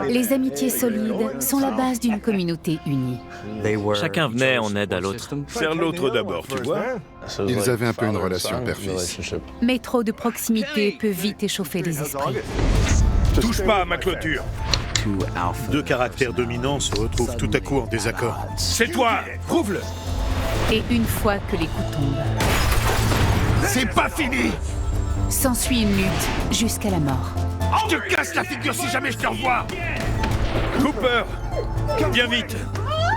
Les amitiés solides sont la base d'une communauté unie. Chacun venait en aide à l'autre. Faire l'autre d'abord, tu vois. Ils avaient un peu une relation père-fils. Mais trop de proximité peut vite échauffer les esprits. Touche pas à ma clôture. Deux caractères dominants se retrouvent tout à coup en désaccord. C'est toi. Prouve-le. Et une fois que les coups tombent, C'est pas fini. s'ensuit une lutte jusqu'à la mort. Je te casse la figure si jamais je te revois. Cooper, viens vite.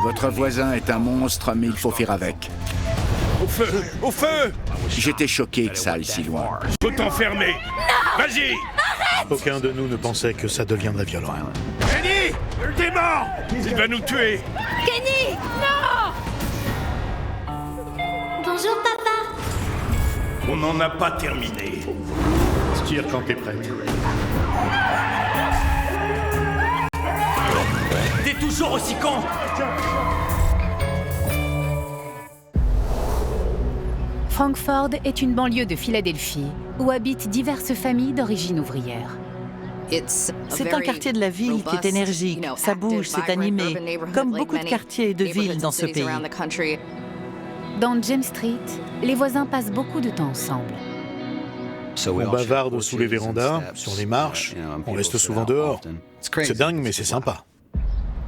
Votre voisin est un monstre, mais il faut faire avec. Au feu, au feu. J'étais choqué que ça aille si loin. Faut t'enfermer. Vas-y. Aucun de nous ne pensait que ça deviendrait violent. Kenny, t'es mort. Il va nous tuer. Kenny, non! Bonjour papa. On n'en a pas terminé. Tire quand t'es prête. T'es toujours aussi con! Frankford est une banlieue de Philadelphie où habitent diverses familles d'origine ouvrière. C'est un quartier de la ville qui est énergique, ça bouge, c'est animé, comme beaucoup de quartiers et de villes dans ce pays. Dans James Street, les voisins passent beaucoup de temps ensemble. On bavarde sous les vérandas, sur les marches, on reste souvent dehors. C'est dingue, mais c'est sympa.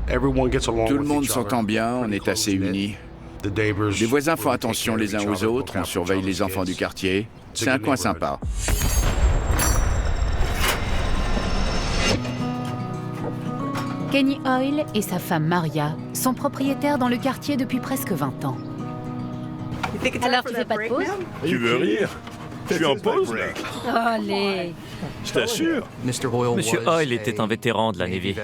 Tout le monde s'entend bien, on est assez unis. Les voisins font attention les uns aux autres, on surveille les enfants du quartier. C'est un coin sympa. Kenny Hoyle et sa femme Maria sont propriétaires dans le quartier depuis presque 20 ans. Alors tu fais pas de pause? Tu veux rire? Je suis en pause là. Allez! Je t'assure. Monsieur Hoyle était un vétéran de la Navy.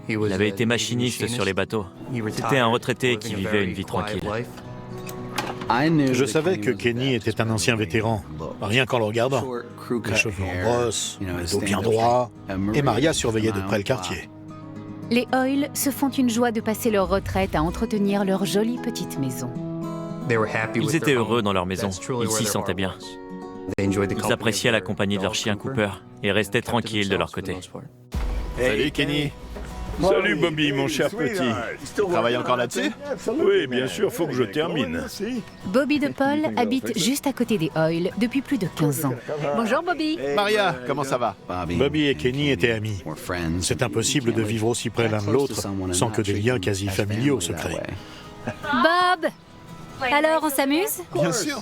Il avait été machiniste sur les bateaux. C'était un retraité qui vivait une vie tranquille. Je savais que Kenny était un ancien vétéran, rien qu'en le regardant. Les cheveux en brosse, le dos bien droit, et Maria surveillait de près le quartier. Les Hoyle se font une joie de passer leur retraite à entretenir leur jolie petite maison. Ils étaient heureux dans leur maison. Ils s'y sentaient bien. Ils appréciaient la compagnie de leur chien Cooper et restaient tranquilles de leur côté. Salut Kenny. Salut Bobby, mon cher petit. Travaille encore là-dessus? Oui, bien sûr, faut que je termine. Bobby DePaul habite juste à côté des Hoyle depuis plus de 15 ans. Bonjour Bobby. Maria, comment ça va? Bobby et Kenny étaient amis. C'est impossible de vivre aussi près l'un de l'autre sans que des liens quasi familiaux se créent. Bob. Alors on s'amuse? Bien sûr.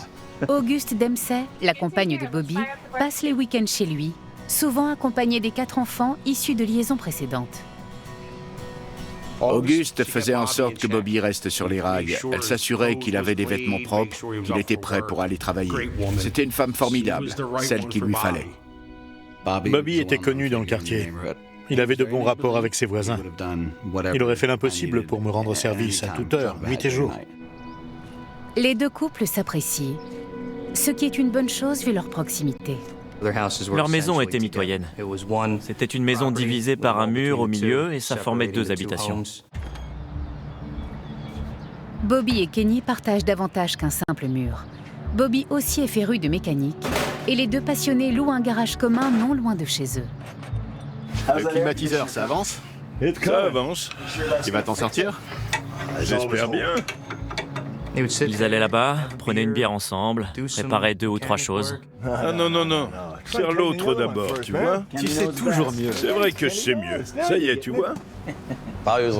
Auguste Dempsey, la compagne de Bobby, passe les week-ends chez lui, souvent accompagné des 4 enfants issus de liaisons précédentes. Auguste faisait en sorte que Bobby reste sur les rails. Elle s'assurait qu'il avait des vêtements propres, qu'il était prêt pour aller travailler. C'était une femme formidable, celle qu'il lui fallait. Bobby était connu dans le quartier. Il avait de bons rapports avec ses voisins. Il aurait fait l'impossible pour me rendre service à toute heure, nuit et jour. Les deux couples s'apprécient, ce qui est une bonne chose vu leur proximité. Leur maison était mitoyenne. C'était une maison divisée par un mur au milieu et ça formait 2 habitations. Bobby et Kenny partagent davantage qu'un simple mur. Bobby aussi est féru de mécanique et les deux passionnés louent un garage commun non loin de chez eux. Le climatiseur, ça avance? Ça avance. Tu vas t'en sortir? J'espère bien. Ils allaient là-bas, prenaient une bière ensemble, préparaient 2 ou 3 choses. Ah non, non, non. Faire l'autre d'abord, tu vois? Tu sais toujours mieux. C'est vrai que je sais mieux. Ça y est, tu vois?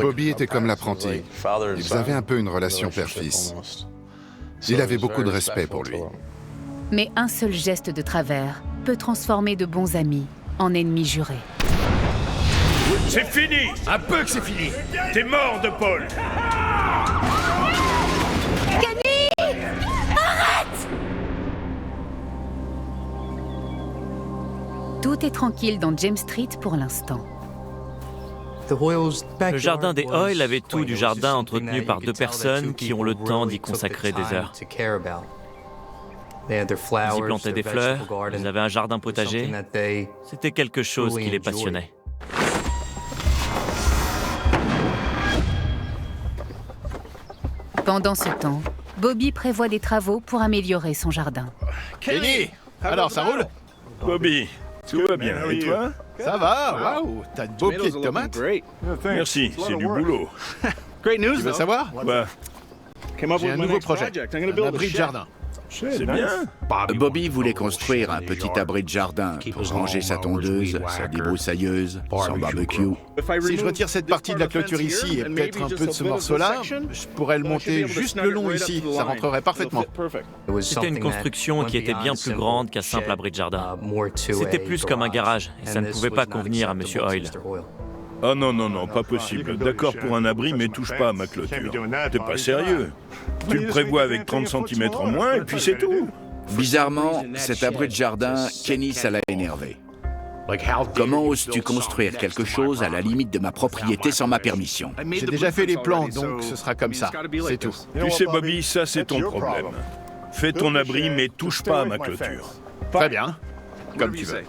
Bobby était comme l'apprenti. Ils avaient un peu une relation père-fils. Il avait beaucoup de respect pour lui. Mais un seul geste de travers peut transformer de bons amis en ennemis jurés. C'est fini! Un peu que c'est fini! T'es mort de Paul! Tout est tranquille dans James Street pour l'instant. Le jardin des Hoyle avait tout du jardin entretenu par 2 personnes qui ont le temps d'y consacrer des heures. Ils y plantaient des fleurs, ils avaient un jardin potager. C'était quelque chose qui les passionnait. Pendant ce temps, Bobby prévoit des travaux pour améliorer son jardin. Kenny! Alors, ça roule? Bobby, Tout va bien, et toi? Ça va, waouh, t'as de beaux pieds de tomates. Merci, c'est du boulot. Tu veux savoir? Bah, J'ai un nouveau projet, un abri de jardin. c'est bien. Bobby voulait construire un petit abri de jardin pour ranger sa tondeuse, sa débroussailleuse, son barbecue. Si je retire cette partie de la clôture ici et peut-être un peu de ce morceau-là, je pourrais le monter juste le long ici, ça rentrerait parfaitement. C'était une construction qui était bien plus grande qu'un simple abri de jardin. C'était plus comme un garage, et ça ne pouvait pas convenir à Monsieur Hoyle. Ah non, non, non, pas possible. D'accord pour un abri, mais touche pas à ma clôture. T'es pas sérieux? Tu le prévois avec 30 cm en moins, et puis c'est tout. Bizarrement, cet abri de jardin, Kenny, ça l'a énervé. Comment oses-tu construire quelque chose à la limite de ma propriété sans ma permission? J'ai déjà fait les plans, donc ce sera comme ça, c'est tout. Tu sais, Bobby, ça c'est ton problème. Fais ton abri, mais touche pas à ma clôture. Très bien, comme tu veux.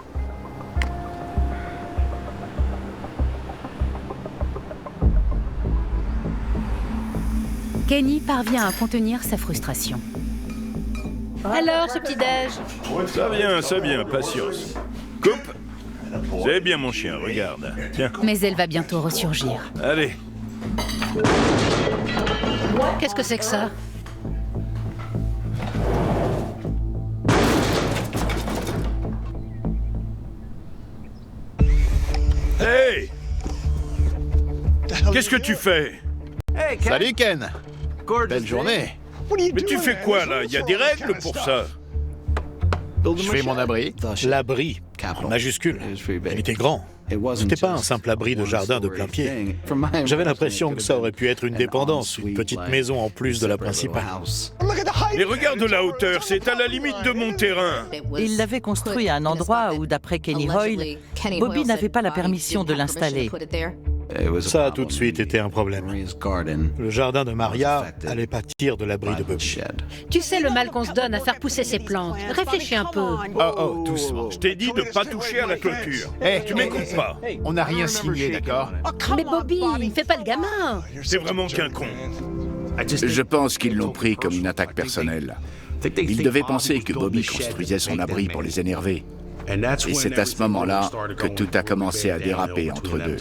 Kenny parvient à contenir sa frustration. Alors, ce petit-déj? Ça vient, patience. Coupe. C'est bien mon chien, regarde. Tiens, Mais elle va bientôt ressurgir. allez. Qu'est-ce que c'est que ça? Hey! Qu'est-ce que tu fais? Salut Ken. Belle journée. Mais tu fais quoi là? Il y a des règles pour ça. Je fais mon abri. L'abri, en majuscule. Il était grand. C'était pas un simple abri de jardin de plein pied. J'avais l'impression que ça aurait pu être une dépendance, une petite maison en plus de la principale. Et regarde la hauteur, c'est à la limite de mon terrain. Il l'avait construit à un endroit où, d'après Kenny Hoyle, Bobby n'avait pas la permission de l'installer. Ça a tout de suite été un problème. Le jardin de Maria allait pâtir de l'abri de Bobby. Tu sais le mal qu'on se donne à faire pousser ces plantes. Réfléchis un peu. Oh, doucement. Je t'ai dit de pas toucher à la clôture. Tu m'écoutes pas. On n'a rien signé, d'accord? Mais Bobby, fais pas le gamin. C'est vraiment qu'un con. Je pense qu'ils l'ont pris comme une attaque personnelle. Ils devaient penser que Bobby construisait son abri pour les énerver. Et c'est à ce moment-là que tout a commencé à déraper entre deux.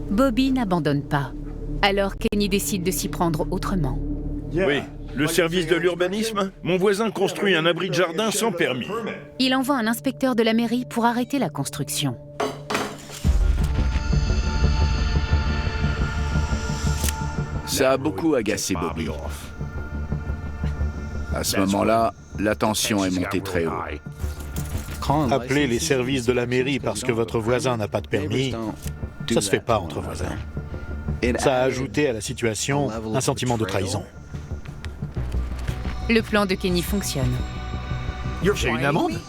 Bobby n'abandonne pas. Alors Kenny décide de s'y prendre autrement. Oui, le service de l'urbanisme. Mon voisin construit un abri de jardin sans permis. Il envoie un inspecteur de la mairie pour arrêter la construction. Ça a beaucoup agacé Bobby. À ce moment-là, la tension est montée très haut. Appeler les services de la mairie parce que votre voisin n'a pas de permis, ça se fait pas entre voisins. Ça a ajouté à la situation un sentiment de trahison. Le plan de Kenny fonctionne. J'ai une amende?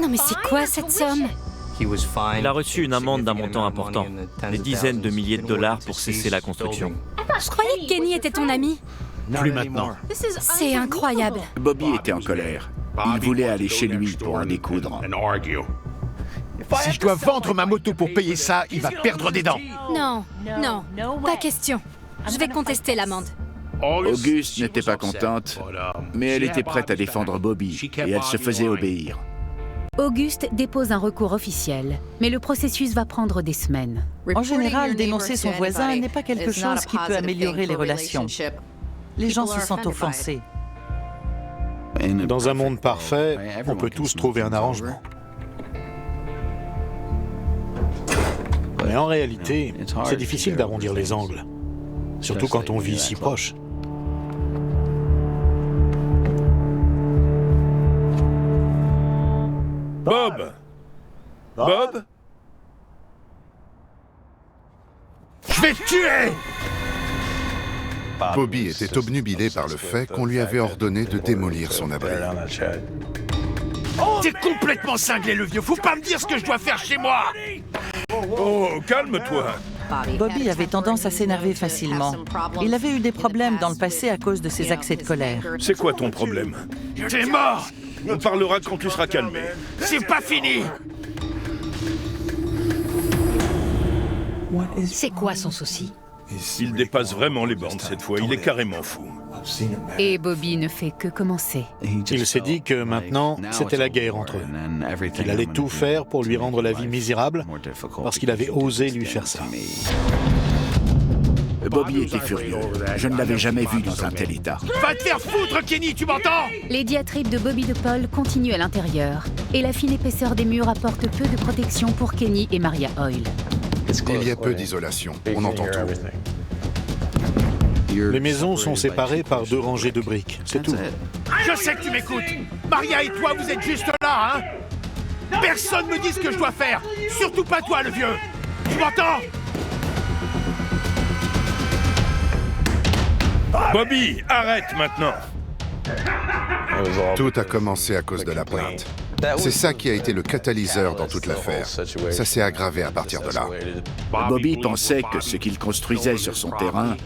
Non mais c'est quoi cette somme? Il a reçu une amende d'un montant important, des dizaines de milliers de dollars pour cesser la construction. Je croyais que Kenny était ton ami. Plus maintenant. C'est incroyable. Bobby était en colère. Il voulait aller chez lui pour en découdre. Si je dois vendre ma moto pour payer ça, il va perdre des dents. Non, pas question. Je vais contester l'amende. Auguste n'était pas contente, mais elle était prête à défendre Bobby et elle se faisait obéir. Auguste dépose un recours officiel, mais le processus va prendre des semaines. En général, dénoncer son voisin n'est pas quelque chose qui peut améliorer les relations. Les gens se sentent offensés. Dans un monde parfait, on peut tous trouver un arrangement. Mais en réalité, c'est difficile d'arrondir les angles, surtout quand on vit si proche. Bob! Bob? Je vais te tuer! Bobby était obnubilé par le fait qu'on lui avait ordonné de démolir son abri. T'es complètement cinglé, le vieux. Faut pas me dire ce que je dois faire chez moi! Oh, calme-toi. Bobby avait tendance à s'énerver facilement. Il avait eu des problèmes dans le passé à cause de ses accès de colère. C'est quoi ton problème? T'es mort! On parlera quand tu seras calmé. C'est pas fini! C'est quoi son souci? Il dépasse vraiment les bornes cette fois, il est carrément fou. Et Bobby ne fait que commencer. Il s'est dit que maintenant, c'était la guerre entre eux. Qu'il allait tout faire pour lui rendre la vie misérable, parce qu'il avait osé lui faire ça. Bobby était furieux. Je ne l'avais jamais vu dans un tel état. Va te faire foutre, Kenny, tu m'entends? Les diatribes de Bobby DePaul continuent à l'intérieur, et la fine épaisseur des murs apporte peu de protection pour Kenny et Maria Hoyle. Il y a peu d'isolation, on entend tout. Les maisons sont séparées par 2 rangées de briques, c'est tout. Je sais que tu m'écoutes. Maria et toi, vous êtes juste là, hein? Personne me dit ce que je dois faire. Surtout pas toi, le vieux. Tu m'entends? Bobby, arrête maintenant! Tout a commencé à cause de la plainte. C'est ça qui a été le catalyseur dans toute l'affaire. Ça s'est aggravé à partir de là. Bobby pensait que ce qu'il construisait sur son terrain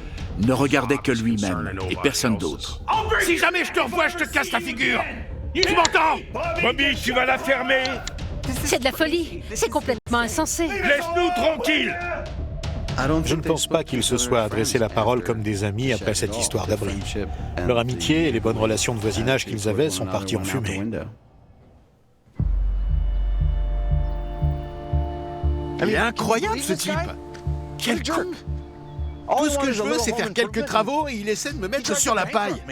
ne regardait que lui-même et personne d'autre. Si jamais je te revois, je te casse la figure. Tu m'entends? Bobby, tu vas la fermer! C'est de la folie. C'est complètement insensé. Laisse-nous tranquilles! Je ne pense pas qu'ils se soient adressé la parole comme des amis après cette histoire d'abri. Leur amitié et les bonnes relations de voisinage qu'ils avaient sont partis en fumée. Il est incroyable, ce type. Quel con. Tout ce que je veux, c'est faire quelques travaux et il essaie de me mettre sur la paille.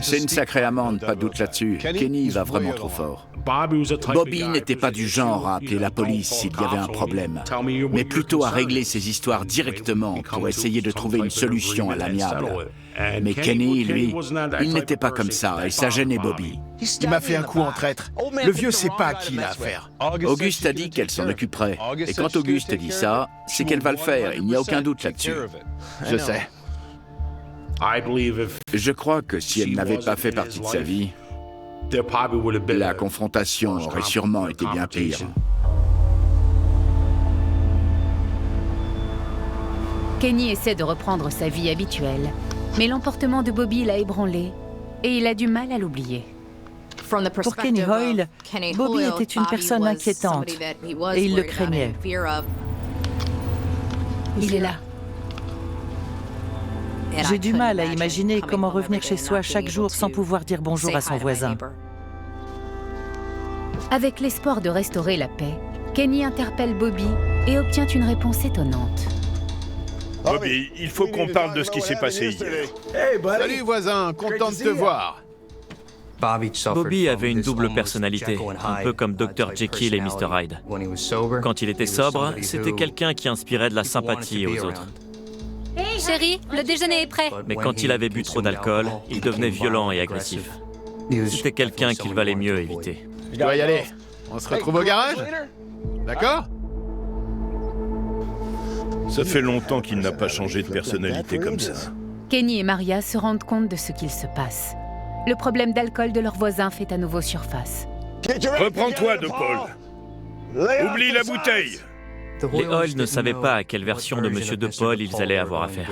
C'est une sacrée amende, pas de doute là-dessus. Kenny va vraiment trop fort. Bobby n'était pas du genre à appeler la police s'il y avait un problème, mais plutôt à régler ses histoires directement pour essayer de trouver une solution à l'amiable. Mais Kenny, lui, il n'était pas comme ça et ça gênait Bobby. Il m'a fait un coup en traître. Le vieux sait pas à qui il a affaire. Auguste a dit qu'elle s'en occuperait. Et quand Auguste dit ça, c'est qu'elle va le faire, il n'y a aucun doute là-dessus. Je sais. Je crois que si elle n'avait pas fait partie de sa vie, la confrontation aurait sûrement été bien pire. Kenny essaie de reprendre sa vie habituelle, mais l'emportement de Bobby l'a ébranlé et il a du mal à l'oublier. Pour Kenny Hoyle, Bobby était une personne inquiétante et il le craignait. Il est là. J'ai du mal à imaginer comment revenir chez soi chaque jour sans pouvoir dire bonjour à son voisin. Avec l'espoir de restaurer la paix, Kenny interpelle Bobby et obtient une réponse étonnante. Bobby, il faut qu'on parle de ce qui s'est passé hier. Salut voisin, content de te voir. Bobby avait une double personnalité, un peu comme Dr. Jekyll et Mr. Hyde. Quand il était sobre, c'était quelqu'un qui inspirait de la sympathie aux autres. Chérie, le déjeuner est prêt. Mais quand il avait bu trop d'alcool, il devenait violent et agressif. C'était quelqu'un qu'il valait mieux éviter. Je dois y aller. On se retrouve au garage? D'accord? Ça fait longtemps qu'il n'a pas changé de personnalité comme ça. Kenny et Maria se rendent compte de ce qu'il se passe. Le problème d'alcool de leur voisin fait à nouveau surface. Reprends-toi, DePaul. Oublie la bouteille. Les Hoyle ne savaient pas à quelle version de Monsieur DePaul ils allaient avoir affaire.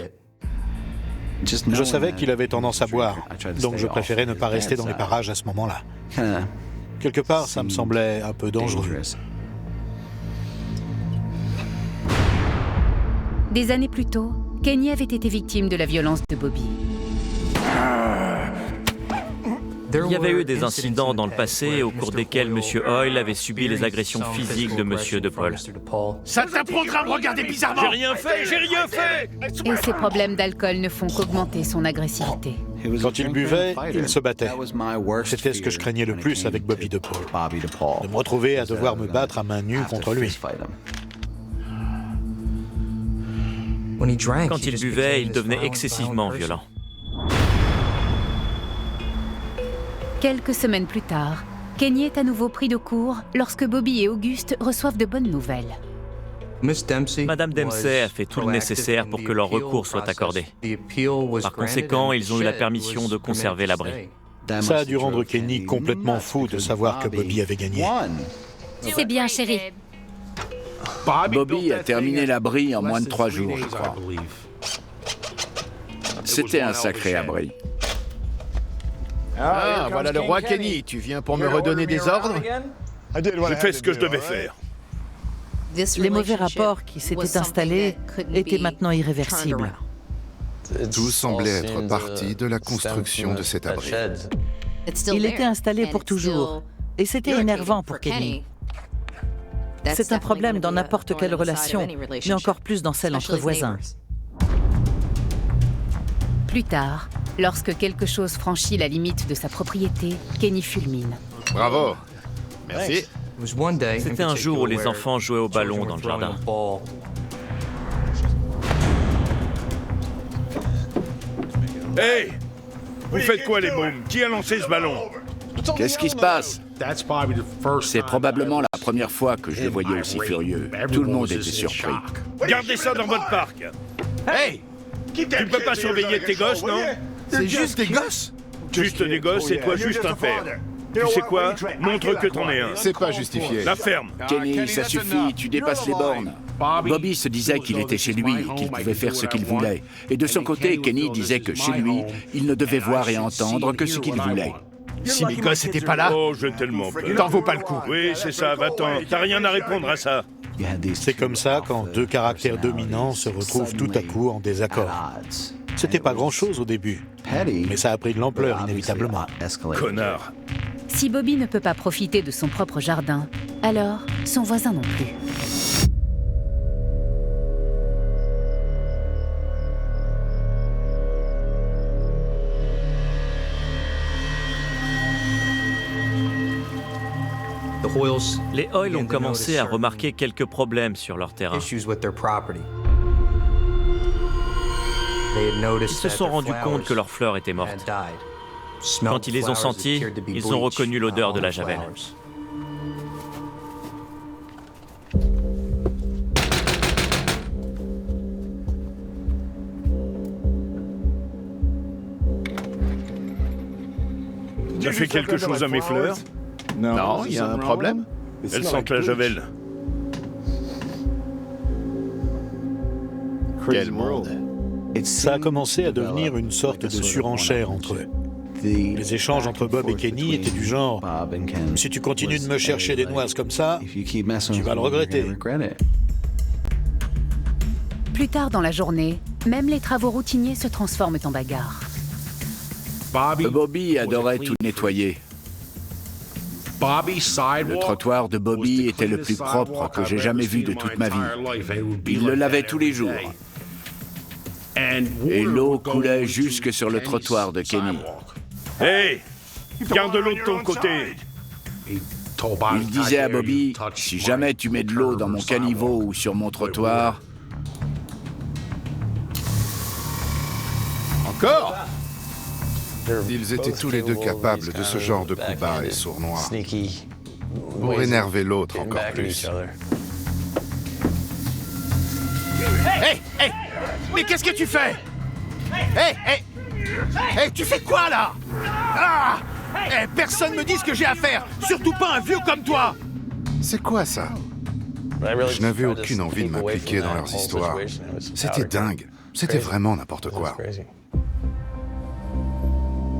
Je savais qu'il avait tendance à boire, donc je préférais ne pas rester dans les parages à ce moment-là. Quelque part, ça me semblait un peu dangereux. Des années plus tôt, Kenny avait été victime de la violence de Bobby. Il y avait eu des incidents dans le passé au cours desquels M. Hoyle avait subi les agressions physiques de M. DePaul. Ça t'apprendra à me regarder bizarrement. J'ai rien fait. Et ses problèmes d'alcool ne font qu'augmenter son agressivité. Quand il buvait, il se battait. C'était ce que je craignais le plus avec Bobby DePaul. De me retrouver à devoir me battre à main nue contre lui. Quand il buvait, il devenait excessivement violent. Quelques semaines plus tard, Kenny est à nouveau pris de court lorsque Bobby et Auguste reçoivent de bonnes nouvelles. Madame Dempsey a fait tout le nécessaire pour que leur recours soit accordé. Par conséquent, ils ont eu la permission de conserver l'abri. Ça a dû rendre Kenny complètement fou de savoir que Bobby avait gagné. C'est bien, chérie. Bobby a terminé l'abri en moins de 3 jours, je crois. C'était un sacré abri. Ah, voilà le roi Kenny. Tu viens pour me redonner des ordres? J'ai fait ce que je devais faire. Les mauvais rapports qui s'étaient installés étaient maintenant irréversibles. Tout semblait être parti de la construction de cet abri. Il était installé pour toujours, et c'était énervant pour Kenny. C'est un problème dans n'importe quelle relation, mais encore plus dans celle entre voisins. Plus tard, lorsque quelque chose franchit la limite de sa propriété, Kenny fulmine. Bravo. Merci. C'était un jour où les enfants jouaient au ballon dans le jardin. Hey! Vous faites quoi, les mômes? Qui a lancé ce ballon? Qu'est-ce qui se passe? C'est probablement la première fois que je le voyais aussi furieux. Tout le monde était surpris. Gardez ça dans votre parc. Hey! Tu peux pas surveiller tes gosses, non? C'est juste des gosses. Juste des gosses et toi juste un père. Tu sais quoi? Montre que t'en es un. C'est pas justifié. La ferme. Kenny, ça suffit, tu dépasses les bornes. Bobby se disait qu'il était chez lui, qu'il pouvait faire ce qu'il voulait. Et de son côté, Kenny disait que chez lui, il ne devait voir et entendre que ce qu'il voulait. Si mes gosses étaient pas là, Oh, j'ai tellement peur. t'en vaut pas le coup. Oui, c'est ça, va-t'en. T'as rien à répondre à ça. C'est comme ça quand deux caractères dominants se retrouvent tout à coup en désaccord. C'était pas grand-chose au début, mais ça a pris de l'ampleur inévitablement. Connard. Si Bobby ne peut pas profiter de son propre jardin, alors son voisin non plus. Les Hoyle ont commencé à remarquer quelques problèmes sur leur terrain. Ils se sont rendus compte que leurs fleurs étaient mortes. Quand ils les ont senties, ils ont reconnu l'odeur de la javel. T'as fait quelque chose à mes fleurs? Non, il y a un problème? Elles sentent la javel. Quel monde! Ça a commencé à devenir une sorte de surenchère entre eux. Les échanges entre Bob et Kenny étaient du genre « Si tu continues de me chercher des noises comme ça, tu vas le regretter. » Plus tard dans la journée, même les travaux routiniers se transforment en bagarre. Bobby adorait tout nettoyer. Le trottoir de Bobby était le plus propre que j'ai jamais vu de toute ma vie. Il le lavait tous les jours. Et l'eau coulait jusque sur le trottoir de Kenny. Hey! Garde l'eau de ton côté. Il disait à Bobby, si jamais tu mets de l'eau dans mon caniveau ou sur mon trottoir... Encore? Ils étaient tous les deux capables de ce genre de coups bas et sournois pour énerver l'autre encore plus. Hey, hey! Mais qu'est-ce que tu fais? Hey, hey! Hey, tu fais quoi, là? Ah! Hey, personne me dit ce que j'ai à faire! Surtout pas un vieux comme toi! C'est quoi ça? Je n'avais aucune envie de m'impliquer dans leurs histoires. C'était dingue. C'était vraiment n'importe quoi.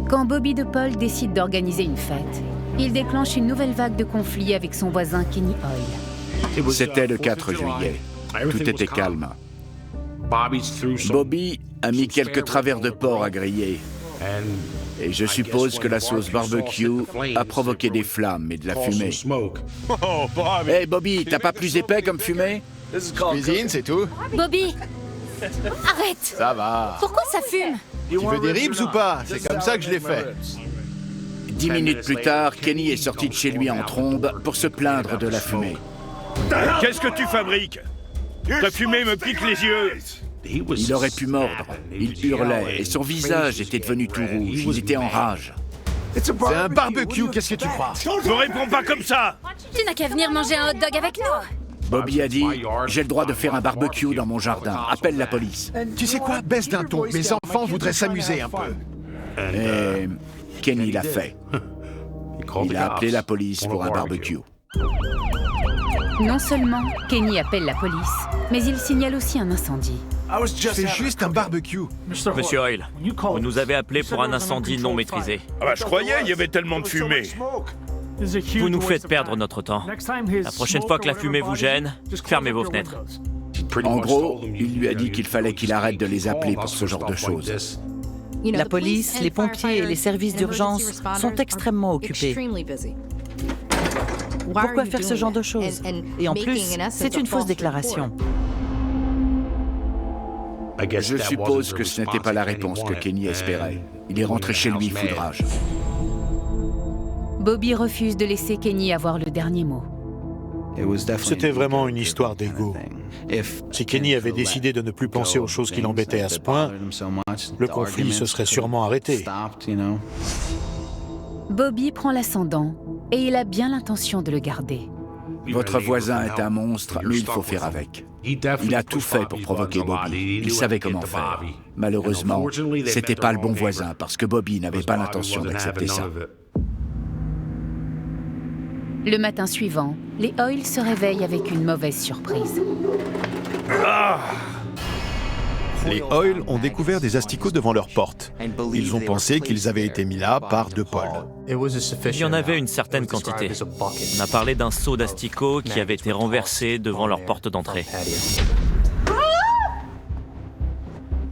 Quand Bobby DePaul décide d'organiser une fête, il déclenche une nouvelle vague de conflits avec son voisin Kenny Hoyle. C'était le 4 juillet. Tout était calme. Bobby a mis quelques travers de porc à griller. Et je suppose que la sauce barbecue a provoqué des flammes et de la fumée. Hey Bobby, t'as pas plus épais comme fumée? Cuisine, c'est tout? Bobby! Arrête! Ça va. Pourquoi ça fume? Tu veux des ribs ou pas? C'est comme ça que je l'ai fait. 10 minutes plus tard, Kenny est sorti de chez lui en trombe pour se plaindre de la fumée. Qu'est-ce que tu fabriques? Ta fumée me pique les yeux. Il aurait pu mordre. Il hurlait et son visage était devenu tout rouge. Il était en rage. C'est un barbecue, qu'est-ce que tu crois? Ne réponds pas comme ça. Tu n'as qu'à venir manger un hot dog avec nous. Bobby a dit « J'ai le droit de faire un barbecue dans mon jardin. Appelle la police. Tu sais quoi? Baisse d'un ton. Mes enfants voudraient s'amuser un peu. » Et Kenny l'a fait. Il a appelé la police pour un barbecue. Non seulement Kenny appelle la police, mais il signale aussi un incendie. C'est juste un barbecue. Monsieur Hoyle, vous nous avez appelé pour un incendie non maîtrisé. Ah bah, je croyais, il y avait tellement de fumée. Vous nous faites perdre notre temps. La prochaine fois que la fumée vous gêne, fermez vos fenêtres. En gros, il lui a dit qu'il fallait qu'il arrête de les appeler pour ce genre de choses. La police, les pompiers et les services d'urgence sont extrêmement occupés. Pourquoi faire ce genre de choses? Et en plus, c'est une fausse déclaration. Je suppose que ce n'était pas la réponse que Kenny espérait. Il est rentré chez lui foudrage. Bobby refuse de laisser Kenny avoir le dernier mot. C'était vraiment une histoire d'ego. Si Kenny avait décidé de ne plus penser aux choses qui l'embêtaient à ce point, le conflit se serait sûrement arrêté. Bobby prend l'ascendant et il a bien l'intention de le garder. Votre voisin est un monstre, mais il faut faire avec. Il a tout fait pour provoquer Bobby. Il savait comment faire. Malheureusement, c'était pas le bon voisin parce que Bobby n'avait pas l'intention d'accepter ça. Le matin suivant, les Hoyle se réveillent avec une mauvaise surprise. Les Hoyle ont découvert des asticots devant leur porte. Ils ont pensé qu'ils avaient été mis là par De Paul. Il y en avait une certaine quantité. On a parlé d'un seau d'asticots qui avait été renversé devant leur porte d'entrée.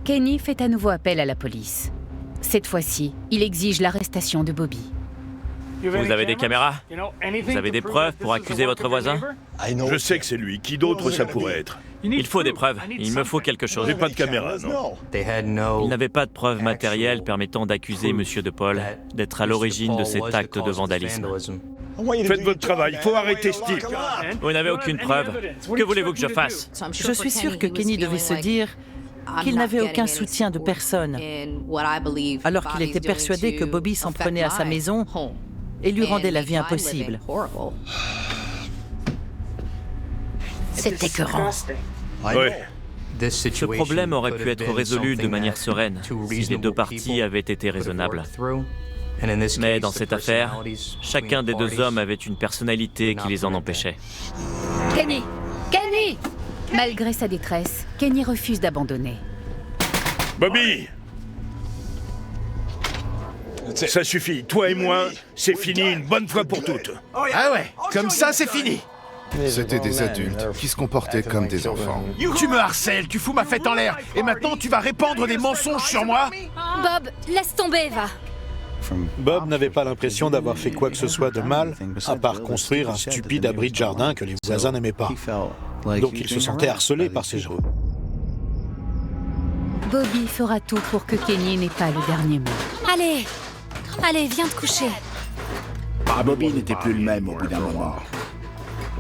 Kenny fait à nouveau appel à la police. Cette fois-ci, il exige l'arrestation de Bobby. Vous avez des caméras? Vous avez des preuves pour accuser votre voisin? Je sais que c'est lui. Qui d'autre ça pourrait être? Il faut des preuves. Il me faut quelque chose. J'ai pas de caméra, non. Il n'avait pas de preuves matérielles permettant d'accuser M. De Paul d'être à l'origine de cet acte de vandalisme. Faites votre travail, faut arrêter ce type. Vous n'avez aucune preuve. Que voulez-vous que je fasse? Je suis sûr que Kenny devait se dire qu'il n'avait aucun soutien de personne, alors qu'il était persuadé que Bobby s'en prenait à sa maison et lui rendait la vie impossible. C'est écœurant. Ouais. Ce problème aurait pu être résolu de manière sereine si les deux parties avaient été raisonnables. Mais dans cette affaire, chacun des deux hommes avait une personnalité qui les en empêchait. Kenny! Kenny! Malgré sa détresse, Kenny refuse d'abandonner. Bobby! Ça suffit, toi et moi, c'est fini une bonne fois pour toutes. Ah ouais, comme ça c'est fini. C'étaient des adultes qui se comportaient comme des enfants. Tu me harcèles, tu fous ma fête en l'air, et maintenant tu vas répandre des mensonges sur moi? Bob, laisse tomber, va. Bob n'avait pas l'impression d'avoir fait quoi que ce soit de mal, à part construire un stupide abri de jardin que les voisins n'aimaient pas. Donc il se sentait harcelé par ces gens. Bobby fera tout pour que Kenny n'ait pas le dernier mot. Allez, allez, viens te coucher. Bobby n'était plus le même au bout d'un moment.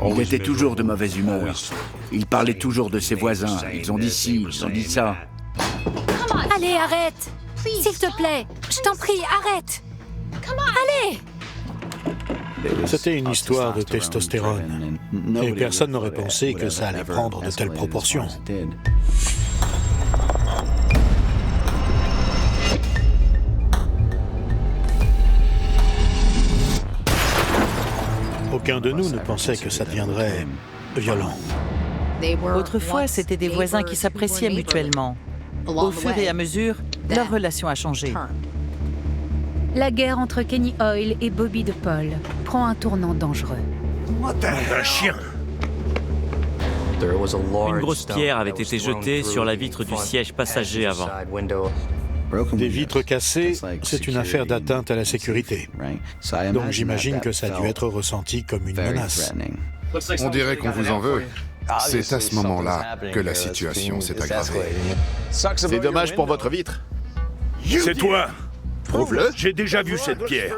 Il était toujours de mauvaise humeur. Il parlait toujours de ses voisins. Ils ont dit ci, ils ont dit ça. Allez, arrête. S'il te plaît, je t'en prie, arrête. Allez. C'était une histoire de testostérone. Et personne n'aurait pensé que ça allait prendre de telles proportions. Aucun de nous ne pensait que ça deviendrait violent. Autrefois, c'étaient des voisins qui s'appréciaient mutuellement. Au fur et à mesure, leur relation a changé. La guerre entre Kenny Hoyle et Bobby De Paul prend un tournant dangereux. Un chien! Une grosse pierre avait été jetée sur la vitre du siège passager avant. Des vitres cassées, c'est une affaire d'atteinte à la sécurité. Donc j'imagine que ça a dû être ressenti comme une menace. On dirait qu'on vous en veut. C'est à ce moment-là que la situation s'est aggravée. C'est dommage pour votre vitre. C'est toi! Prouve-le. J'ai déjà vu cette pierre.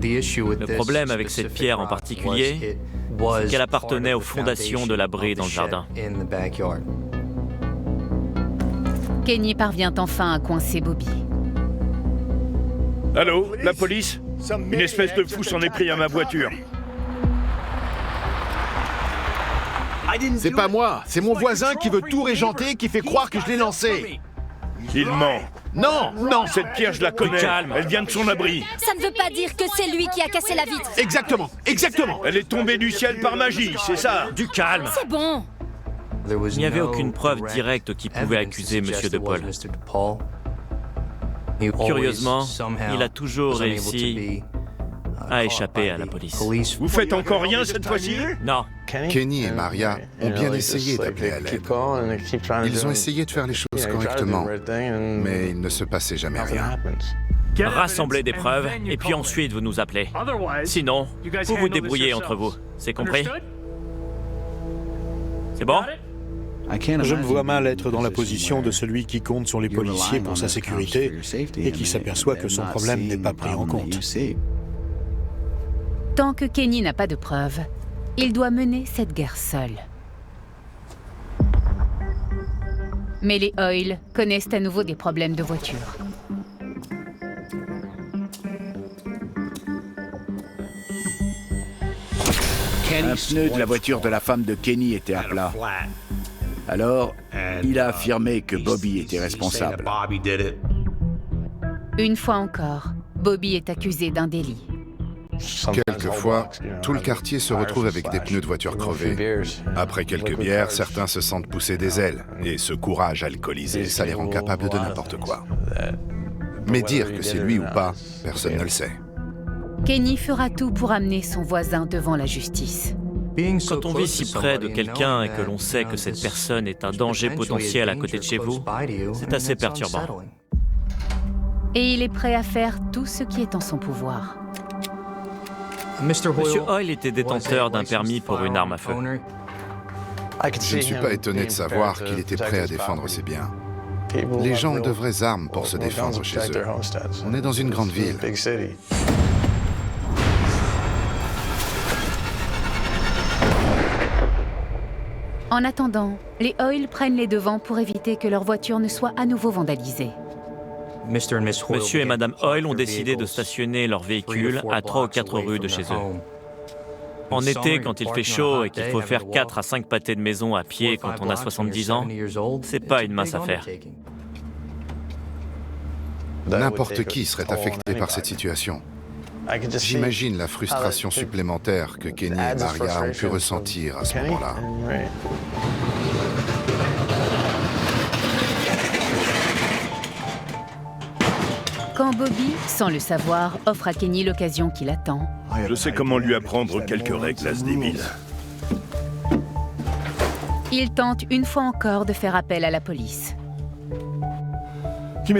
Le problème avec cette pierre en particulier, c'est qu'elle appartenait aux fondations de l'abri dans le jardin. Kenny parvient enfin à coincer Bobby. Allô, la police? Une espèce de fou s'en est pris à ma voiture. C'est pas moi, c'est mon voisin qui veut tout régenter, qui fait croire que je l'ai lancé. Il ment. Non, non. Cette pierre, je la connais. Calme. Elle vient de son abri. Ça ne veut pas dire que c'est lui qui a cassé la vitre. Exactement, exactement. Elle est tombée du ciel par magie, c'est ça? Du calme! C'est bon. Il n'y avait aucune preuve directe qui pouvait accuser M. De Paul. Curieusement, il a toujours réussi a échappé à la police. Vous faites encore rien cette fois-ci? Non. Kenny et Maria ont bien essayé d'appeler à l'aide. Ils ont essayé de faire les choses correctement, mais il ne se passait jamais rien. Rassemblez des preuves et puis ensuite vous nous appelez. Sinon, vous vous débrouillez entre vous. C'est compris? C'est bon? Je me vois mal être dans la position de celui qui compte sur les policiers pour sa sécurité et qui s'aperçoit que son problème n'est pas pris en compte. Tant que Kenny n'a pas de preuves, il doit mener cette guerre seul. Mais les Hoyle connaissent à nouveau des problèmes de voiture. Un pneu de la voiture de la femme de Kenny était à plat. Alors, il a affirmé que Bobby était responsable. Une fois encore, Bobby est accusé d'un délit. Quelquefois, tout le quartier se retrouve avec des pneus de voiture crevés. Après quelques bières, certains se sentent pousser des ailes, et ce courage alcoolisé, ça les rend capables de n'importe quoi. Mais dire que c'est lui ou pas, personne ne le sait. Kenny fera tout pour amener son voisin devant la justice. Quand on vit si près de quelqu'un et que l'on sait que cette personne est un danger potentiel à côté de chez vous, c'est assez perturbant. Et il est prêt à faire tout ce qui est en son pouvoir. Monsieur Hoyle était détenteur d'un permis pour une arme à feu. Je ne suis pas étonné de savoir qu'il était prêt à défendre ses biens. Les gens ont de vraies armes pour se défendre chez eux. On est dans une grande ville. En attendant, les Hoyle prennent les devants pour éviter que leur voiture ne soit à nouveau vandalisée. Monsieur et Madame Hoyle ont décidé de stationner leur véhicule à 3 ou 4 rues de chez eux. En été, quand il fait chaud et qu'il faut faire 4 à 5 pâtés de maison à pied quand on a 70 ans, c'est pas une mince affaire. N'importe qui serait affecté par cette situation. J'imagine la frustration supplémentaire que Kenny et Maria ont pu ressentir à ce moment-là. Quand Bobby, sans le savoir, offre à Kenny l'occasion qu'il attend, je sais comment lui apprendre quelques règles à ce débile. il tente une fois encore de faire appel à la police.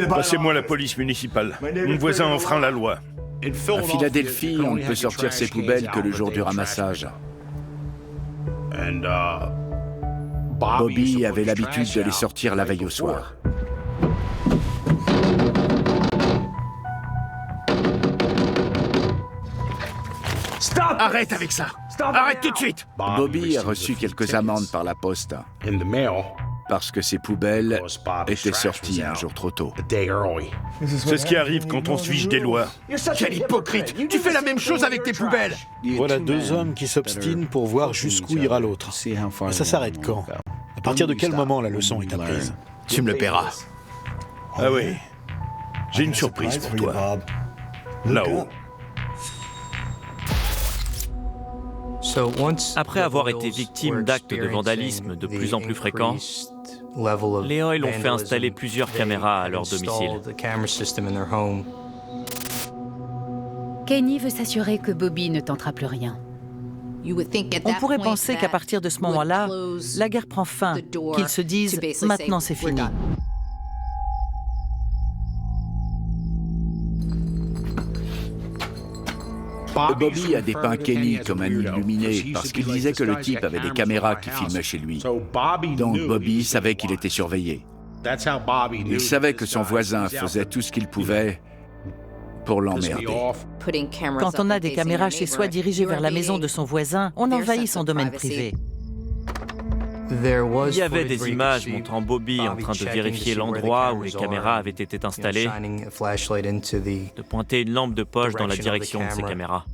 Passez-moi la police municipale. Mon voisin enfreint la loi. À Philadelphie, on ne peut sortir ses poubelles que le jour du ramassage. Bobby avait l'habitude de les sortir la veille au soir. Arrête avec ça! Arrête tout de suite! Bobby a reçu quelques amendes par la poste parce que ses poubelles étaient sorties un jour trop tôt. C'est ce qui arrive quand on se fiche des lois. Quel hypocrite! Tu fais la même chose avec tes poubelles! Voilà deux hommes qui s'obstinent pour voir jusqu'où ira l'autre. Mais ça s'arrête quand? À partir de quel moment la leçon est apprise? Tu me le paieras. Ah oui. J'ai une surprise pour toi. Là-haut. Après avoir été victimes d'actes de vandalisme de plus en plus fréquents, les Hoyle ont fait installer plusieurs caméras à leur domicile. Kenny veut s'assurer que Bobby ne tentera plus rien. On pourrait penser qu'à partir de ce moment-là, la guerre prend fin, qu'ils se disent « maintenant c'est fini ». Bobby a dépeint Kenny comme un illuminé parce qu'il disait que le type avait des caméras qui filmaient chez lui. Donc Bobby savait qu'il était surveillé. Il savait que son voisin faisait tout ce qu'il pouvait pour l'emmerder. Quand on a des caméras chez soi dirigées vers la maison de son voisin, on envahit son domaine privé. Il y avait des images montrant Bobby en train de vérifier l'endroit où les caméras avaient été installées, de pointer une lampe de poche dans la direction de ces caméras.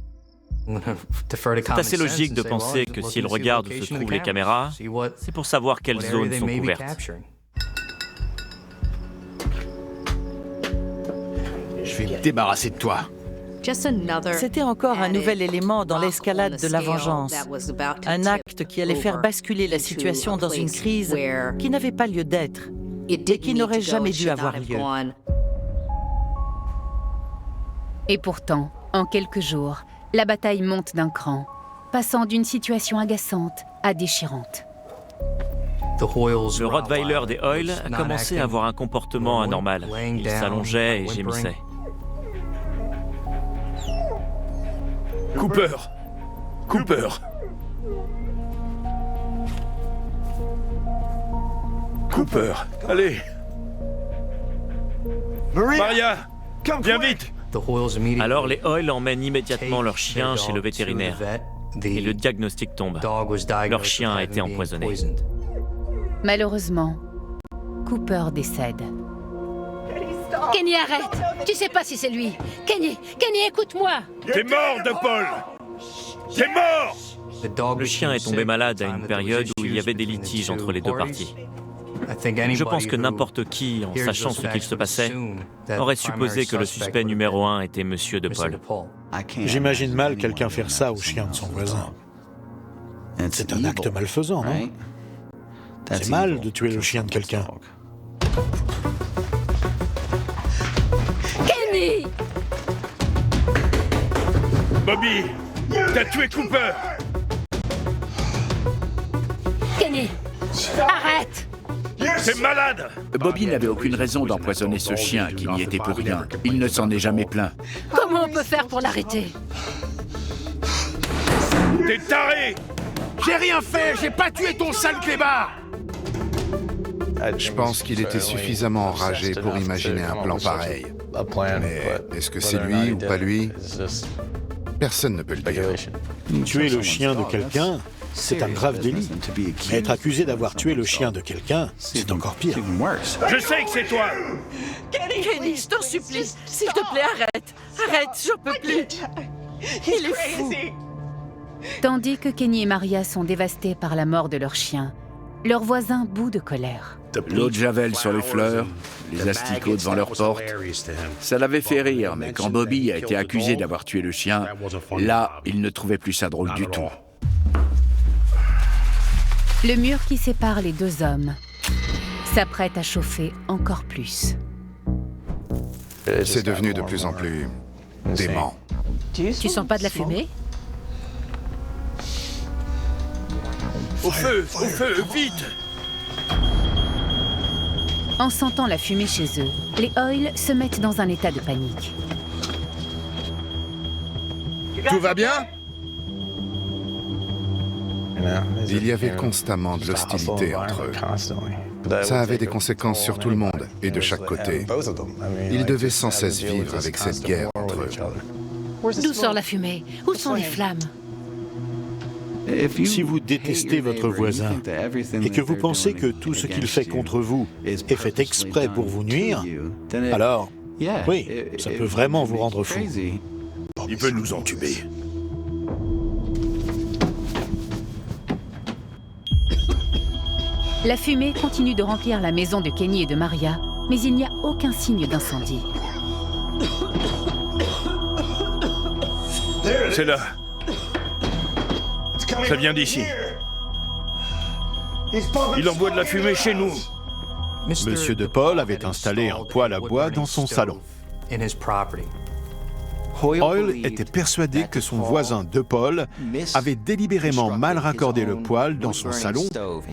C'est assez logique de penser que s'il regarde où se trouvent les caméras, c'est pour savoir quelles zones sont couvertes. Je vais me débarrasser de toi. C'était encore un nouvel élément dans l'escalade de la vengeance. Un acte qui allait faire basculer la situation dans une crise qui n'avait pas lieu d'être et qui n'aurait jamais dû avoir lieu. Et pourtant, En quelques jours, la bataille monte d'un cran, passant d'une situation agaçante à déchirante. Le Rottweiler des Hoyle a commencé à avoir un comportement anormal. Il s'allongeait et gémissait. Cooper! Cooper! Cooper, allez! Maria! Viens vite! Alors les Hoyle emmènent immédiatement leur chien chez le vétérinaire. Et le diagnostic tombe. Leur chien a été empoisonné. Malheureusement, Cooper décède. Kenny, arrête! Tu sais pas si c'est lui. Kenny, écoute-moi! T'es mort, De Paul! T'es mort! Le chien est tombé malade à une période où il y avait des litiges entre les deux parties. Je pense que n'importe qui, en sachant ce qu'il se passait, aurait supposé que le suspect numéro 1 était Monsieur De Paul. J'imagine mal quelqu'un faire ça au chien de son voisin. C'est un acte malfaisant, non? C'est mal de tuer le chien de quelqu'un. Kenny! Bobby! T'as tué Cooper! Kenny! Arrête! T'es malade! Bobby n'avait aucune raison d'empoisonner ce chien qui n'y était pour rien. Il ne s'en est jamais plaint. Comment on peut faire pour l'arrêter? T'es taré! J'ai rien fait, j'ai pas tué ton sale clébard! Je pense qu'il était suffisamment enragé pour imaginer un plan pareil. Mais est-ce que c'est lui ou pas lui? Personne ne peut le dire. Tuer le chien de quelqu'un, c'est un grave délit. Mais être accusé d'avoir tué le chien de quelqu'un, c'est encore pire. Je sais que c'est toi! Kenny, je t'en supplie, s'il te plaît, arrête. Arrête, j'en peux plus. Il est fou. Tandis que Kenny et Maria sont dévastés par la mort de leur chien, leur voisin bout de colère. L'eau de Javel sur les fleurs, les asticots devant leur porte, ça l'avait fait rire, mais quand Bobby a été accusé d'avoir tué le chien, là, il ne trouvait plus ça drôle du tout. Le mur qui sépare les deux hommes s'apprête à chauffer encore plus. C'est devenu de plus en plus dément. Tu sens pas de la fumée? Au feu, vite! En sentant la fumée chez eux, les Hoyle se mettent dans un état de panique. Tout va bien? Il y avait constamment de l'hostilité entre eux. Ça avait des conséquences sur tout le monde, et de chaque côté. Ils devaient sans cesse vivre avec cette guerre entre eux. D'où sort la fumée? Où sont les flammes? Si vous détestez votre voisin et que vous pensez que tout ce qu'il fait contre vous est fait exprès pour vous nuire, alors, oui, ça peut vraiment vous rendre fou. Il peut nous entuber. La fumée continue de remplir la maison de Kenny et de Maria, mais il n'y a aucun signe d'incendie. C'est là. Ça vient d'ici. Il envoie de la fumée chez nous. Monsieur De Paul avait installé un poêle à bois dans son salon. Hoyle était persuadé que son voisin De Paul avait délibérément mal raccordé le poêle dans son salon,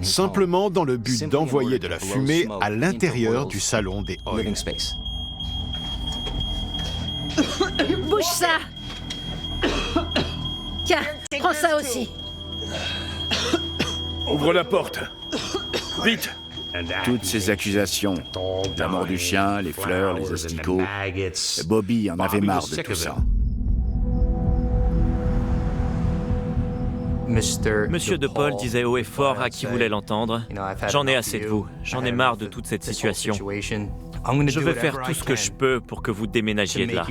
simplement dans le but d'envoyer de la fumée à l'intérieur du salon des Hoyle. Bouge ça! Tiens, prends ça aussi. Ouvre la porte. Vite! Toutes ces accusations, la mort du chien, les fleurs, les asticots, Bobby en avait marre de tout ça. Monsieur De Paul disait haut et fort à qui voulait l'entendre « J'en ai assez de vous, j'en ai marre de toute cette situation. Je vais faire tout ce que je peux pour que vous déménagiez de là. »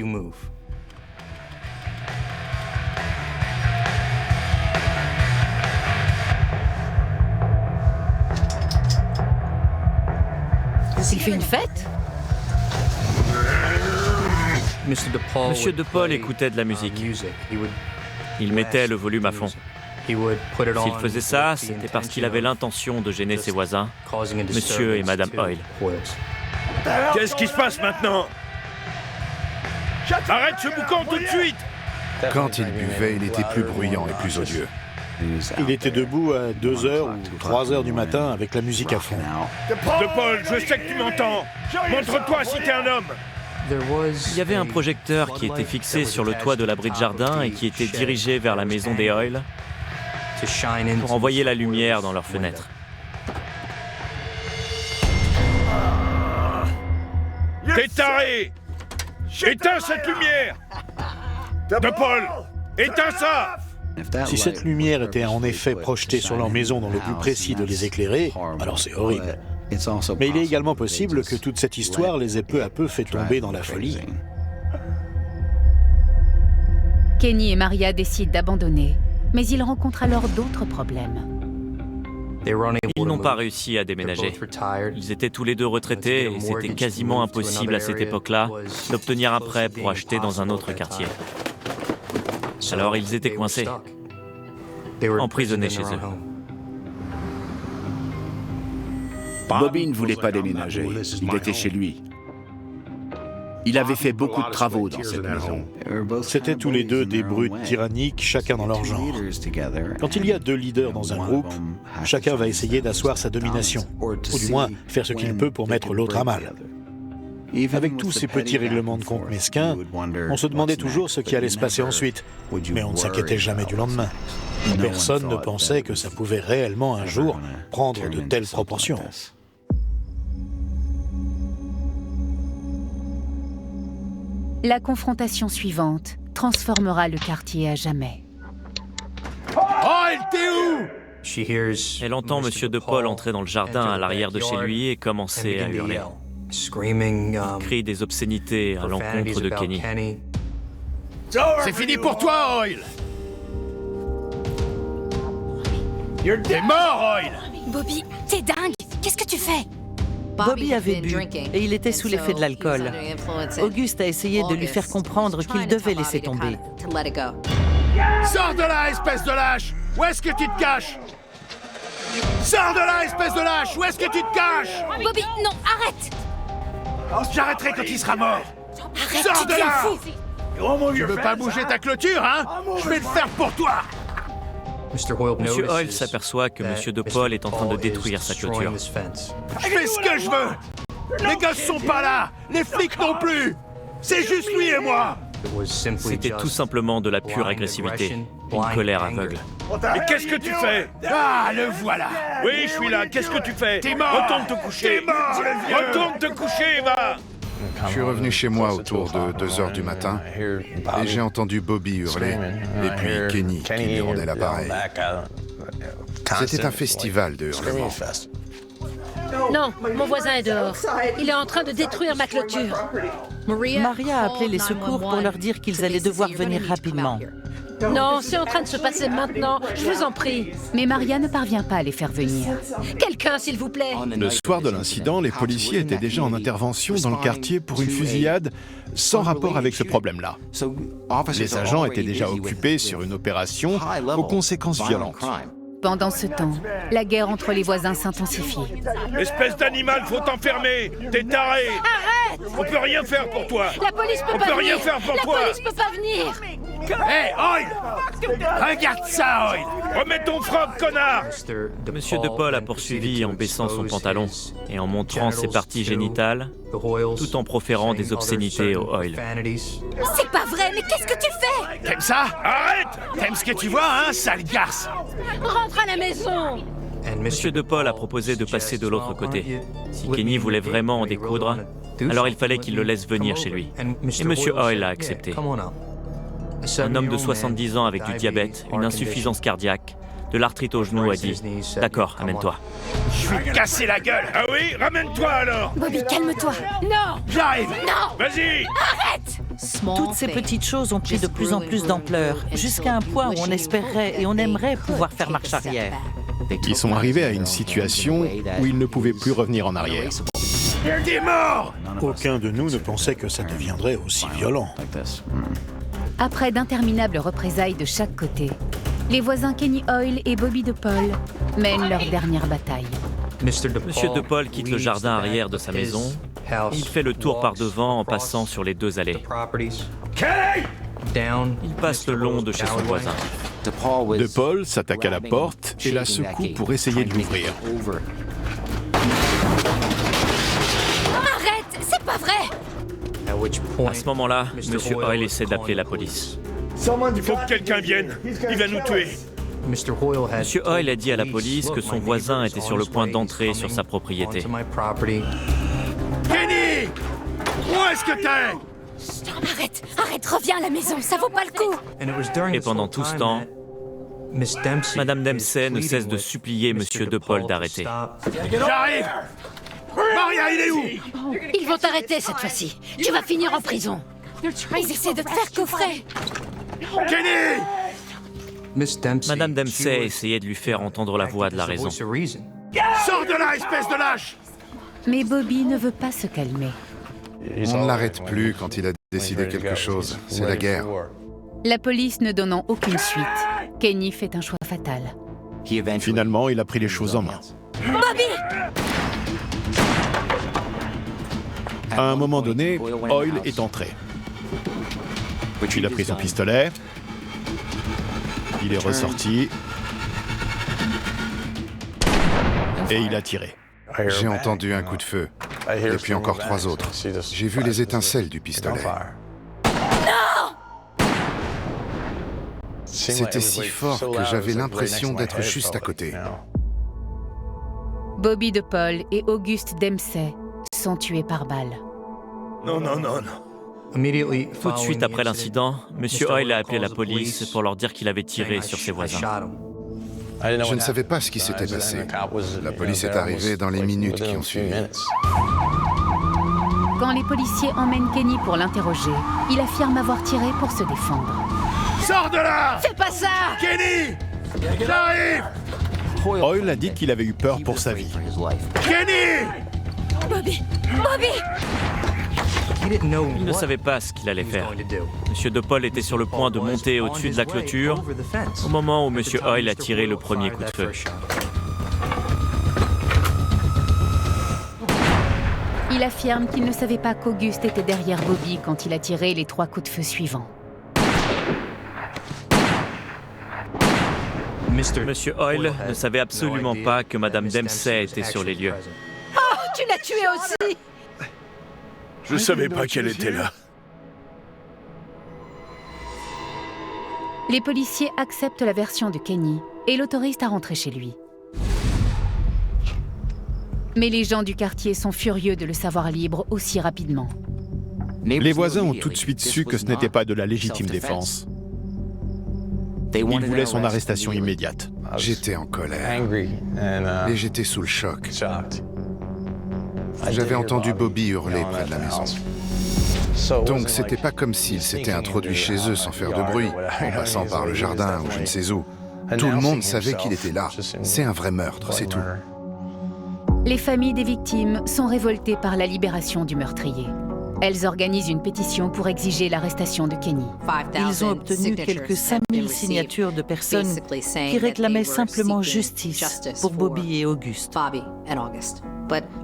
Il fait une fête? Monsieur De Paul écoutait de la musique. Il mettait le volume à fond. S'il faisait ça, c'était parce qu'il avait l'intention de gêner ses voisins, Monsieur et Madame Hoyle. Qu'est-ce qui se passe maintenant? Arrête ce boucan tout de suite! Quand il buvait, il était plus bruyant et plus odieux. Il était debout à 2h ou 3h du matin avec la musique à fond. De Paul, je sais que tu m'entends. Montre-toi si t'es un homme. Il y avait un projecteur qui était fixé sur le toit de l'abri de jardin et qui était dirigé vers la maison des Hoyle pour envoyer la lumière dans leurs fenêtres. T'es taré! Éteins cette lumière! De Paul, éteins ça! Si cette lumière était en effet projetée sur leur maison dans le but précis de les éclairer, alors c'est horrible. Mais il est également possible que toute cette histoire les ait peu à peu fait tomber dans la folie. Kenny et Maria décident d'abandonner, mais ils rencontrent alors d'autres problèmes. Ils n'ont pas réussi à déménager. Ils étaient tous les deux retraités et c'était quasiment impossible à cette époque-là d'obtenir un prêt pour acheter dans un autre quartier. Alors ils étaient coincés, emprisonnés chez eux. Bobby ne voulait pas déménager, il était chez lui. Il avait fait beaucoup de travaux dans cette maison. C'étaient tous les deux des brutes tyranniques, chacun dans leur genre. Quand il y a deux leaders dans un groupe, chacun va essayer d'asseoir sa domination, ou du moins faire ce qu'il peut pour mettre l'autre à mal. Avec tous ces petits règlements de compte mesquins, on se demandait toujours ce qui allait se passer ensuite, mais on ne s'inquiétait jamais du lendemain. Personne ne pensait que ça pouvait réellement un jour prendre de telles proportions. La confrontation suivante transformera le quartier à jamais. Oh, t'es où? Elle entend M. De Paul entrer dans le jardin à l'arrière de chez lui et commencer à hurler. Crie des obscénités à l'encontre de Kenny. C'est fini pour toi, Hoyle! T'es mort, Hoyle! Bobby, t'es dingue! Qu'est-ce que tu fais? Bobby avait bu et il était sous l'effet de l'alcool. Auguste a essayé de lui faire comprendre qu'il devait laisser tomber. Sors de là, espèce de lâche! Où est-ce que tu te caches? Sors de là, espèce de lâche! Où est-ce que tu te caches? Bobby, non, arrête! J'arrêterai quand il sera mort! Arrête, Sors tu de deviens là! fou! Tu veux pas bouger ta clôture, hein? Je vais le faire pour toi! M. Hoyle s'aperçoit que M. De Paul est en train de détruire sa clôture. Je fais ce que je veux! Les gosses sont pas là! Les flics non plus! C'est juste lui et moi! C'était tout simplement de la pure agressivité, une colère aveugle. Et qu'est-ce que tu fais? Ah, le voilà! Oui, je suis là. Qu'est-ce que tu fais? T'es mort! Retourne te coucher. T'es mort, le vieux! Retourne te coucher, va! Je suis revenu chez moi autour de 2h du matin et j'ai entendu Bobby hurler et puis Kenny qui lui rendait l'appareil. C'était un festival de hurlements. Non, mon voisin est dehors. Il est en train de détruire ma clôture. Maria a appelé les secours pour leur dire qu'ils allaient devoir venir rapidement. Non, c'est en train de se passer maintenant. Je vous en prie. Mais Maria ne parvient pas à les faire venir. Quelqu'un, s'il vous plaît. Le soir de l'incident, les policiers étaient déjà en intervention dans le quartier pour une fusillade sans rapport avec ce problème-là. Les agents étaient déjà occupés sur une opération aux conséquences violentes. Pendant ce temps, la guerre entre les voisins s'intensifie. Espèce d'animal, faut t'enfermer! T'es taré! Arrête! On peut rien faire pour toi! La police peut On pas peut venir. rien faire pour La toi! police peut pas venir. Hé, Hoyle! Regarde ça, Hoyle! Remets ton froc, connard! M. De Paul a poursuivi en baissant son pantalon et en montrant ses parties génitales, tout en proférant des obscénités aux Hoyle. C'est pas vrai, mais qu'est-ce que tu fais? T'aimes ça? Arrête! T'aimes ce que tu vois, hein, sale garce? Rentre à la maison. M. De Paul a proposé de passer de l'autre côté. Si Kenny voulait vraiment en découdre, alors il fallait qu'il le laisse venir chez lui. Et M. Hoyle a accepté. Un homme de 70 ans avec du diabète, une insuffisance cardiaque, de l'arthrite au genou a dit « D'accord, amène-toi ». Je vais te casser la gueule! Ah oui? Ramène-toi alors! Bobby, calme-toi! Non! J'arrive! Non! Vas-y! Toutes ces petites choses ont pris de plus en plus d'ampleur, jusqu'à un point où on espérait et on aimerait pouvoir faire marche arrière. Ils sont arrivés à une situation où ils ne pouvaient plus revenir en arrière. T'es mort! Aucun de nous ne pensait que ça deviendrait aussi violent. Après d'interminables représailles de chaque côté, les voisins Kenny Hoyle et Bobby De Paul mènent leur dernière bataille. M. De Paul quitte le jardin arrière de sa maison. Il fait le tour par devant en passant sur les deux allées. Kenny! Il passe le long de chez son voisin. De Paul s'attaque à la porte et la secoue pour essayer de l'ouvrir. Arrête, c'est pas vrai! À ce moment-là, Monsieur Hoyle essaie d'appeler la police. Il faut que quelqu'un vienne. Il va nous tuer. Monsieur Hoyle a dit à la police que son voisin était sur le point d'entrer sur sa propriété. Kenny! Où est-ce que t'es? Arrête, reviens à la maison, ça vaut pas le coup! Et pendant tout ce temps, Madame Dempsey ne cesse de supplier Monsieur De Paul d'arrêter. J'arrive! Maria, il est où? Ils vont t'arrêter cette fois-ci. Tu vas finir en prison. Ils essaient de te faire coffrer! Kenny! Madame Dempsey essayait de lui faire entendre la voix de la raison. Sors de là, espèce de lâche! Mais Bobby ne veut pas se calmer. On ne l'arrête plus quand il a décidé quelque chose. C'est la guerre. La police ne donnant aucune suite, Kenny fait un choix fatal. Finalement, il a pris les choses en main. Bobby! À un moment donné, Hoyle est entré. Il a pris son pistolet. Il est ressorti. Et il a tiré. J'ai entendu un coup de feu. Et puis encore 3 autres. J'ai vu les étincelles du pistolet. C'était si fort que j'avais l'impression d'être juste à côté. Bobby De Paul et Auguste Dempsey sont tués par balle. Non. Tout de suite après l'incident, Monsieur Hoyle a appelé la police pour leur dire qu'il avait tiré sur ses voisins. Je ne savais pas ce qui s'était passé. La police est arrivée dans les minutes qui ont suivi. Quand les policiers emmènent Kenny pour l'interroger, il affirme avoir tiré pour se défendre. Sors de là! Fais pas ça! Kenny! J'arrive! Hoyle a dit qu'il avait eu peur pour sa vie. Kenny! Bobby! Il ne savait pas ce qu'il allait faire. Monsieur De Paul était sur le point de monter au-dessus de la clôture au moment où Monsieur Hoyle a tiré le premier coup de feu. Il affirme qu'il ne savait pas qu'Auguste était derrière Bobby quand il a tiré les 3 coups de feu suivants. Monsieur Hoyle ne savait absolument pas que Madame Dempsey était sur les lieux. Oh, tu l'as tué aussi! Je savais pas qu'elle était là. Les policiers acceptent la version de Kenny et l'autorisent à rentrer chez lui. Mais les gens du quartier sont furieux de le savoir libre aussi rapidement. Les voisins ont tout de suite su que ce n'était pas de la légitime défense. Ils voulaient son arrestation immédiate. J'étais en colère. Et j'étais sous le choc. J'avais entendu Bobby hurler près de la maison. Donc c'était pas comme s'il s'était introduit chez eux sans faire de bruit, en passant par le jardin ou je ne sais où. Tout le monde savait qu'il était là. C'est un vrai meurtre, c'est tout. Les familles des victimes sont révoltées par la libération du meurtrier. Elles organisent une pétition pour exiger l'arrestation de Kenny. Ils ont obtenu quelques 5000 signatures de personnes qui réclamaient simplement justice pour Bobby et Auguste.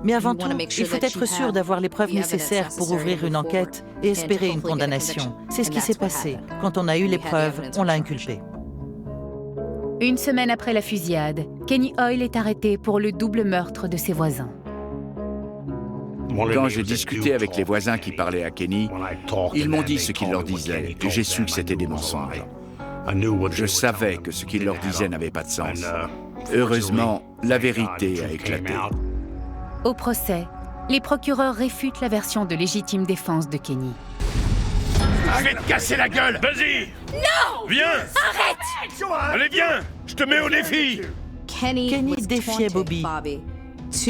Mais avant tout, il faut être sûr d'avoir les preuves nécessaires pour ouvrir une enquête et espérer une condamnation. C'est ce qui s'est passé. Quand on a eu les preuves, on l'a inculpé. Une semaine après la fusillade, Kenny Hoyle est arrêté pour le double meurtre de ses voisins. Quand j'ai discuté avec les voisins qui parlaient à Kenny, ils m'ont dit ce qu'il leur disait et j'ai su que c'était des mensonges. Je savais que ce qu'il leur disait n'avait pas de sens. Heureusement, la vérité a éclaté. Au procès, les procureurs réfutent la version de légitime défense de Kenny. Je vais te casser la gueule! Vas-y! Non! Viens! Arrête! Allez, viens! Je te mets au défi! Kenny défiait Bobby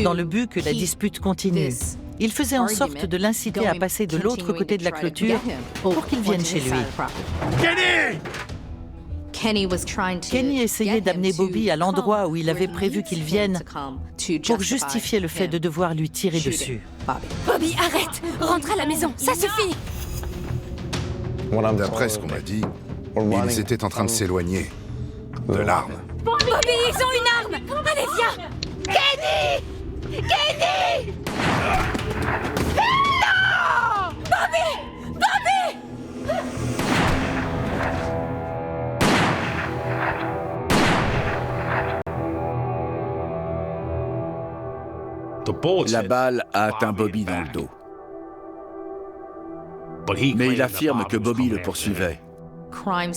dans le but que la dispute continue. Il faisait en sorte de l'inciter à passer de l'autre côté de la clôture pour qu'il vienne chez lui. Kenny essayait d'amener Bobby à l'endroit où il avait prévu qu'il vienne pour justifier le fait de devoir lui tirer dessus. Bobby, arrête! Rentre à la maison, ça suffit! D'après ce qu'on m'a dit, ils étaient en train de s'éloigner de l'arme. Bobby, ils ont une arme! Allez, viens! Kenny! Kenny! Non! Bobby! Bobby! La balle a atteint Bobby dans le dos. Mais il affirme que Bobby le poursuivait.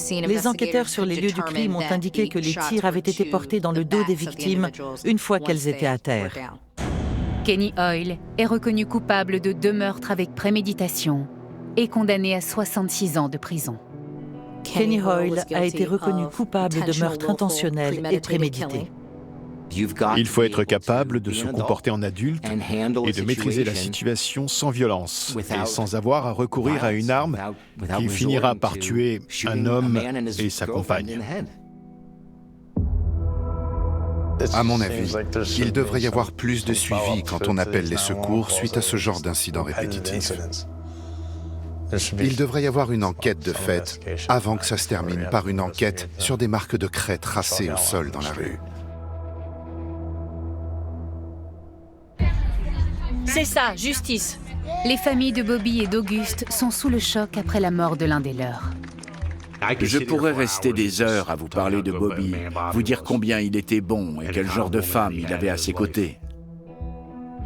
Les enquêteurs sur les lieux du crime ont indiqué que les tirs avaient été portés dans le dos des victimes une fois qu'elles étaient à terre. Kenny Hoyle est reconnu coupable de 2 meurtres avec préméditation et condamné à 66 ans de prison. Kenny Hoyle a été reconnu coupable de meurtre intentionnel et prémédité. Il faut être capable de se comporter en adulte et de maîtriser la situation sans violence et sans avoir à recourir à une arme qui finira par tuer un homme et sa compagne. À mon avis, il devrait y avoir plus de suivi quand on appelle les secours suite à ce genre d'incidents répétitifs. Il devrait y avoir une enquête de fait avant que ça se termine par une enquête sur des marques de craie tracées au sol dans la rue. C'est ça, justice. Les familles de Bobby et d'Auguste sont sous le choc après la mort de l'un des leurs. Je pourrais rester des heures à vous parler de Bobby, vous dire combien il était bon et quel genre de femme il avait à ses côtés.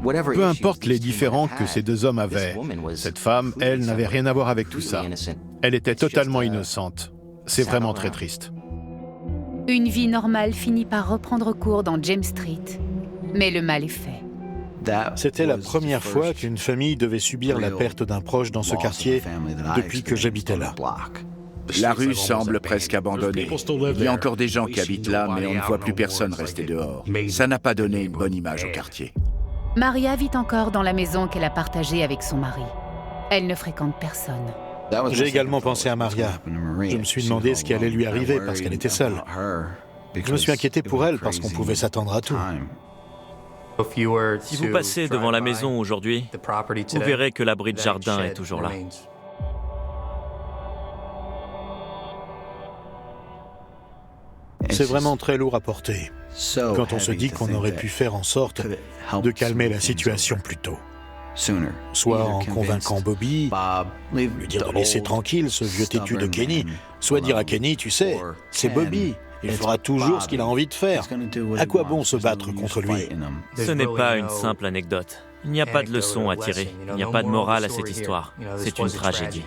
Peu importe les différends que ces 2 hommes avaient, cette femme, elle, n'avait rien à voir avec tout ça. Elle était totalement innocente. C'est vraiment très triste. Une vie normale finit par reprendre cours dans James Street, mais le mal est fait. C'était la première fois qu'une famille devait subir la perte d'un proche dans ce quartier depuis que j'habitais là. La rue semble presque abandonnée. Il y a encore des gens qui habitent là, mais on ne voit plus personne rester dehors. Ça n'a pas donné une bonne image au quartier. Maria vit encore dans la maison qu'elle a partagée avec son mari. Elle ne fréquente personne. J'ai également pensé à Maria. Je me suis demandé ce qui allait lui arriver parce qu'elle était seule. Je me suis inquiété pour elle parce qu'on pouvait s'attendre à tout. Si vous passez devant la maison aujourd'hui, vous verrez que l'abri de jardin est toujours là. C'est vraiment très lourd à porter quand on se dit qu'on aurait pu faire en sorte de calmer la situation plus tôt. Soit en convainquant Bobby, lui dire de laisser tranquille ce vieux têtu de Kenny, soit dire à Kenny, tu sais, c'est Bobby, il fera toujours ce qu'il a envie de faire. À quoi bon se battre contre lui? Ce n'est pas une simple anecdote. Il n'y a pas de leçon à tirer. Il n'y a pas de morale à cette histoire. C'est une tragédie.